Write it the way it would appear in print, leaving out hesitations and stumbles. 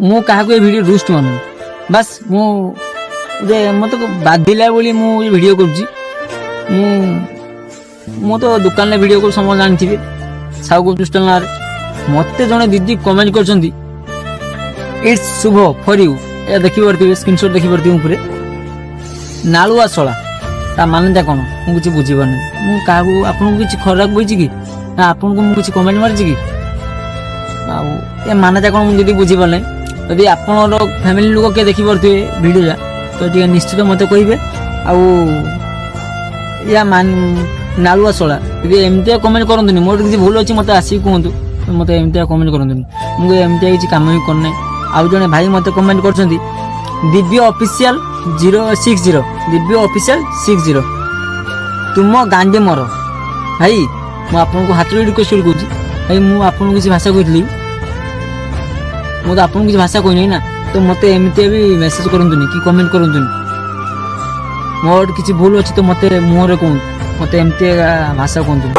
ମୁଁ କାହାକୁ ଏ video roast ମାନୁନି। ବାସ୍ ଯେ ମୋତେ ବାଧିଲା ବୋଲି ମୁଁ ଏ ଭିଡ଼ିଓ କରୁଛି। ମୁଁ ତ ଦୋକାନରେ ଭିଡ଼ିଓ କରୁ, ସମସ୍ତେ ଜାଣିଥିବେ, ସାହୁ ଗୁପଚୁପ୍ ଷ୍ଟଲ୍ ନାଁରେ। ମୋତେ ଜଣେ ଦିଦି କମେଣ୍ଟ କରିଛନ୍ତି, ଇଟ୍ସ ଶୁଭ ଫର୍ ୟୁ। ଏହା ଦେଖିପାରୁଥିବେ, ସ୍କ୍ରିନଶଟ୍ ଦେଖିପାରୁଥିବେ ଉପରେ। ନାଳୁଆ ଶଳା ତା ମାନେଟା କ'ଣ ମୁଁ କିଛି ବୁଝିପାରୁନି। ମୁଁ କାହାକୁ ଆପଣଙ୍କୁ କିଛି ଖରାପ କହିଛି କି, ନା ଆପଣଙ୍କୁ ମୁଁ କିଛି କମେଣ୍ଟ ମାରିଛି କି? ଆଉ ଏ ମାନେଟା କ'ଣ ମୁଁ ଯଦି ବୁଝିପାରୁନି, ଯଦି ଆପଣର ଫ୍ୟାମିଲି ଲୋକ କିଏ ଦେଖିପାରୁଥିବେ ଭିଡ଼ିଓଟା, ତ ଟିକେ ନିଶ୍ଚିତ ମୋତେ କହିବେ। ଆଉ ୟା ନାଳୁଆ ଶଳା ଯଦି ଏମିତିଆ କମେଣ୍ଟ କରନ୍ତୁନି। ମୋର କିଛି ଭୁଲ ଅଛି ମୋତେ ଆସିକି କୁହନ୍ତୁ, ମୋତେ ଏମିତିଆ କମେଣ୍ଟ କରନ୍ତୁନି। ମୁଁ ଏମିତିଆ କିଛି କାମ ହିଁ କରୁନାହିଁ। ଆଉ ଜଣେ ଭାଇ ମୋତେ କମେଣ୍ଟ କରିଛନ୍ତି, ଦିବ୍ୟ ଅଫିସିଆଲ 060, ଦିବ୍ୟ ଅଫିସିଆଲ 60, ତୁମ ଗାଣ୍ଡେ ମର। ଭାଇ ମୁଁ ଆପଣଙ୍କୁ ହାତରେ ରିକ୍ୱେଷ୍ଟ କରୁଛି, ଭାଇ ମୁଁ ଆପଣଙ୍କୁ କିଛି ଭାଷା କହିଥିଲି? ମୁଁ ତ ଆପଣଙ୍କୁ କିଛି ଭାଷା କହିନି ନା, ତ ମୋତେ ଏମିତିଆ ବି ମେସେଜ କରନ୍ତୁନି କି କମେଣ୍ଟ କରନ୍ତୁନି। ମୋର କିଛି ଭୁଲ ଅଛି ତ ମୋତେ ମୁହଁରେ କୁହନ୍ତୁ, ମୋତେ ଏମିତିଆ ଭାଷା କୁହନ୍ତୁନି।